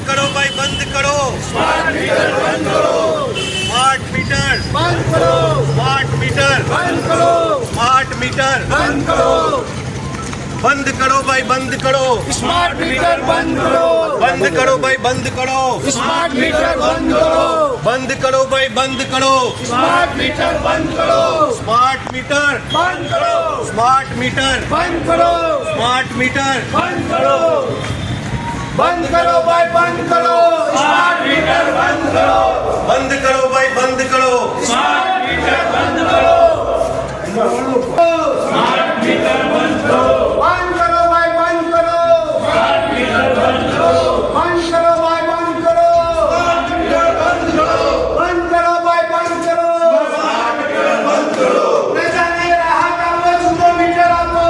करो भाई, बंद करो स्मार्ट मीटर, बंद करो स्मार्ट मीटर, बंद करो स्मार्ट मीटर, बंद करो स्मार्ट मीटर, बंद करो, बंद करो भाई, बंद करो स्मार्ट मीटर बंद करो, बंद करो भाई, बंद करो स्मार्ट मीटर बंद करो, बंद करो भाई, बंद करो स्मार्ट मीटर बंद करो, स्मार्ट मीटर, बंद करो, स्मार्ट मीटर, बंद करो, स्मार्ट मीटर, बंद करो, बंद करो भाई, बंद करो स्मार्ट मीटर, बंद करो, बंद करो भाई, बंद करो स्मार्ट मीटर बंद करो, स्मार्ट मीटर बंद करो, बंद करो भाई, बंद करो स्मार्ट मीटर, बंद करो, बंद करो भाई, बंद करो स्मार्ट मीटर, बंद करो, बंद करो भाई, बंद करो स्मार्ट मीटर, बंद करो, प्रजाने राहत आपो, छूटो मीटर आपो,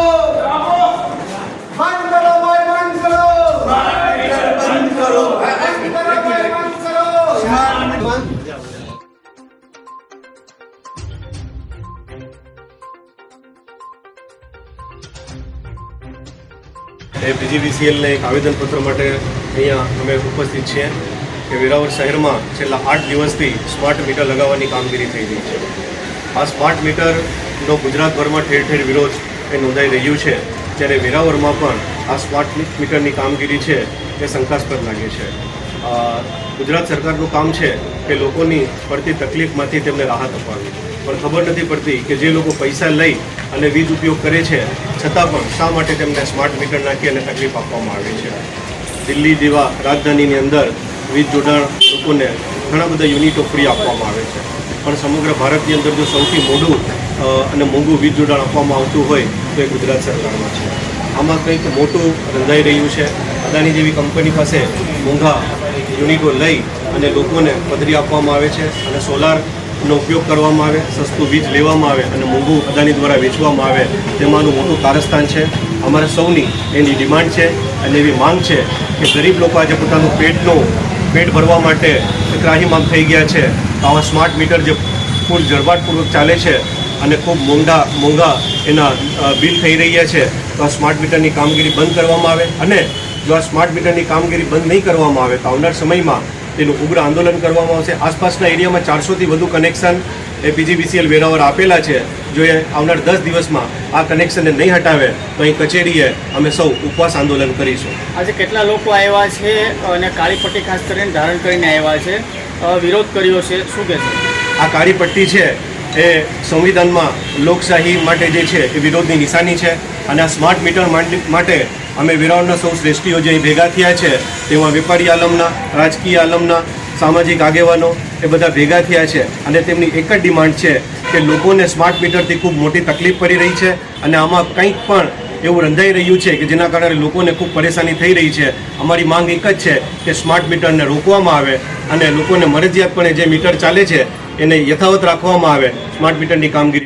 बंद करो भाई, बंद करो स्मार्ट मीटर, बंद करो, बंद करो भाई, बंद करो स्मार्ट मीटर। પીજીવીસીએલને એક આવેદનપત્ર માટે અહીંયા અમે ઉપસ્થિત છીએ કે વેરાવળ શહેરમાં છેલ્લા 8 દિવસથી સ્માર્ટ મીટર લગાવવાની કામગીરી થઈ રહી છે। આ સ્માર્ટ મીટરનો ગુજરાતભરમાં ઠેર ઠેર વિરોધ એ નોંધાઈ રહ્યું છે, જ્યારે વેરાવળમાં પણ આ સ્માર્ટ મીટરની કામગીરી છે એ શંકાસ્પદ લાગે છે। ગુજરાત સરકારનું કામ છે કે લોકોની પડતી તકલીફમાંથી તેમને રાહત અપાવવી, પણ ખબર નથી પડતી કે જે લોકો પૈસા લઈ અને વીજ ઉપયોગ કરે છે છતાં પણ શા માટે તેમને સ્માર્ટ મીટર નાખી અને તકલીફ આપવામાં આવે છે। દિલ્હી જેવા રાજધાનીની અંદર વીજ જોડાણ લોકોને ઘણા બધા યુનિટો ફ્રી આપવામાં આવે છે, પણ સમગ્ર ભારતની અંદર જો સૌથી મોડું અને મોંઘું વીજ જોડાણ આપવામાં આવતું હોય તો એ ગુજરાત સરકારમાં છે। આમાં કંઈક મોટું રંધાઈ રહ્યું છે। અદાણી જેવી કંપની પાસે મોંઘા યુનિટો લઈ અને લોકોને પધરી આપવામાં આવે છે અને સોલારનો ઉપયોગ કરવામાં આવે, સસ્તું વીજ લેવામાં આવે અને મોંઘું અદાણી દ્વારા વેચવામાં આવે, તેમાંનું મોટું કારસ્તાન છે। અમારે સૌની એની ડિમાન્ડ છે અને એવી માંગ છે કે ગરીબ લોકો આજે પોતાનું પેટ ભરવા માટે ત્રાહિમામ થઈ ગયા છે, તો આવા સ્માર્ટ મીટર જે ફૂલ ઝળબાટપૂર્વક ચાલે છે અને ખૂબ મોંઘા એના બિલ થઈ રહ્યા છે, તો આ સ્માર્ટ મીટરની કામગીરી બંધ કરવામાં આવે। અને જો આ સ્માર્ટ મીટરની કામગીરી બંધ નહીં કરવામાં આવે તો આવનાર સમયમાં તેનું ઉગ્ર આંદોલન કરવામાં આવશે। આસપાસના એરિયામાં 400થી વધુ કનેક્શન એ પીજીવીસીએલ વેરાવળ આપેલા છે। જો એ આવનાર 10 દિવસમાં આ કનેક્શનને નહીં હટાવે તો અહીં કચેરીએ અમે સૌ ઉપવાસ આંદોલન કરીશું। આજે કેટલા લોકો આવ્યા છે અને કાળી પટ્ટી ખાસ કરીને ધારણ કરીને આવ્યા છે, વિરોધ કર્યો છે, શું કહેશો? આ કાળી પટ્ટી છે એ સંવિધાનમાં લોકશાહી માટે જે છે એ વિરોધની નિશાની છે, અને આ સ્માર્ટ મીટર માટે અમે વેરાવળના સૌ શ્રેષ્ઠીઓ જે અહીં ભેગા થયા છે, તેમાં વેપારી આલમના, રાજકીય આલમના, સામાજિક આગેવાનો એ બધા ભેગા થયા છે, અને તેમની એક જ ડિમાન્ડ છે કે લોકોને સ્માર્ટ મીટરથી ખૂબ મોટી તકલીફ પડી રહી છે અને આમાં કંઈક પણ એવું રંધાઈ રહ્યું છે કે જેના કારણે લોકોને ખૂબ પરેશાની થઈ રહી છે। અમારી માંગ એક જ છે કે સ્માર્ટ મીટરને રોકવામાં આવે અને લોકોને મરજિયાતપણે જે મીટર ચાલે છે એને યથાવત રાખવામાં આવે, સ્માર્ટ મીટરની કામગીરી